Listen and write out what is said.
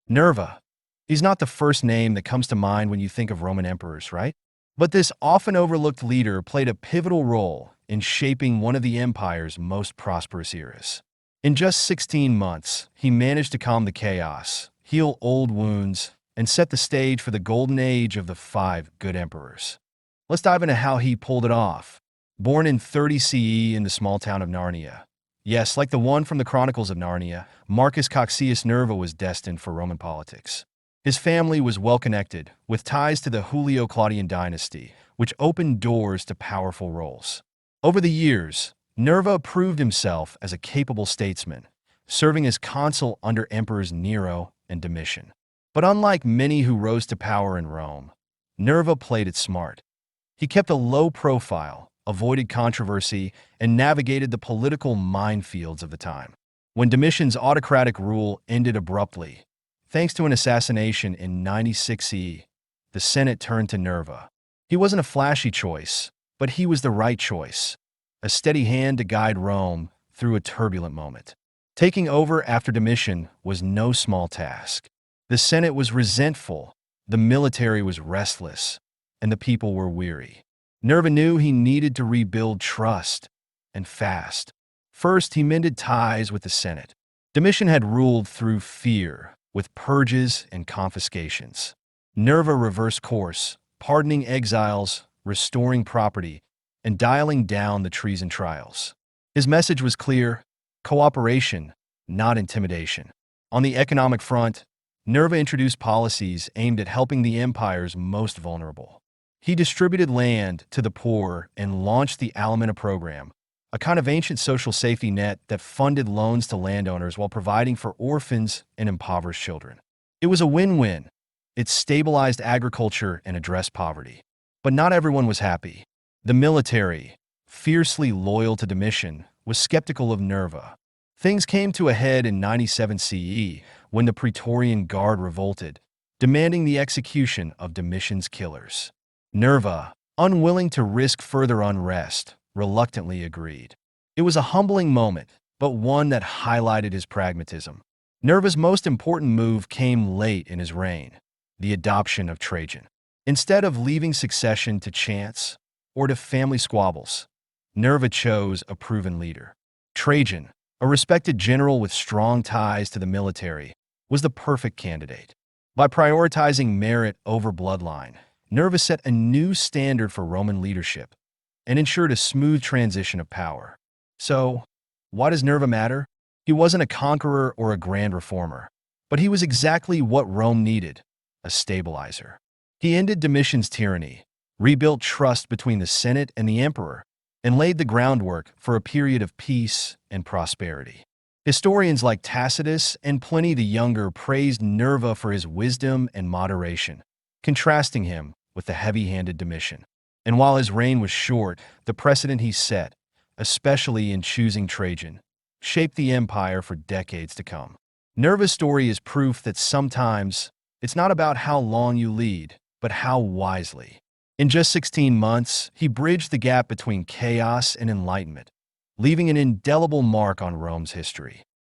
Nerva. He's not the first name that comes to mind when you think of Roman emperors, right? But this often overlooked leader played a pivotal role in shaping one of the empire's most prosperous eras. In just 16 months, he managed to calm the chaos, heal old wounds, and set the stage for the golden age of the five good emperors. Let's dive into how he pulled it off. Born in 30 CE in the small town of Narnia. Yes, like the one from the Chronicles of Narnia, Marcus Aurelius Nerva was destined for Roman politics. His family was well-connected, with ties to the Julio-Claudian dynasty, which opened doors to powerful roles. Over the years, Nerva proved himself as a capable statesman, serving as consul under Emperors Nero and Domitian. But unlike many who rose to power in Rome, Nerva played it smart. He kept a low profile, avoided controversy, and navigated the political minefields of the time. When Domitian's autocratic rule ended abruptly, thanks to an assassination in 96 CE, the Senate turned to Nerva. He wasn't a flashy choice, but he was the right choice, a steady hand to guide Rome through a turbulent moment. Taking over after Domitian was no small task. The Senate was resentful, the military was restless, and the people were weary. Nerva knew he needed to rebuild trust, and fast. First, he mended ties with the Senate. Domitian had ruled through fear, with purges and confiscations. Nerva reversed course, pardoning exiles, restoring property, and dialing down the treason trials. His message was clear: cooperation, not intimidation. On the economic front, Nerva introduced policies aimed at helping the empire's most vulnerable. He distributed land to the poor and launched the Alimenta program, a kind of ancient social safety net that funded loans to landowners while providing for orphans and impoverished children. It was a win-win. It stabilized agriculture and addressed poverty. But not everyone was happy. The military, fiercely loyal to Domitian, was skeptical of Nerva. Things came to a head in 97 CE when the Praetorian Guard revolted, demanding the execution of Domitian's killers. Nerva, unwilling to risk further unrest, reluctantly agreed. It was a humbling moment, but one that highlighted his pragmatism. Nerva's most important move came late in his reign: the adoption of Trajan. Instead of leaving succession to chance or to family squabbles, Nerva chose a proven leader. Trajan, a respected general with strong ties to the military, was the perfect candidate. By prioritizing merit over bloodline, Nerva set a new standard for Roman leadership and ensured a smooth transition of power. So, why does Nerva matter? He wasn't a conqueror or a grand reformer, but he was exactly what Rome needed: a stabilizer. He ended Domitian's tyranny, rebuilt trust between the Senate and the emperor, and laid the groundwork for a period of peace and prosperity. Historians like Tacitus and Pliny the Younger praised Nerva for his wisdom and moderation, contrasting him with the heavy-handed Domitian. And while his reign was short, the precedent he set, especially in choosing Trajan, shaped the empire for decades to come. Nerva's story is proof that sometimes it's not about how long you lead, but how wisely. In just 16 months, he bridged the gap between chaos and enlightenment, leaving an indelible mark on Rome's history.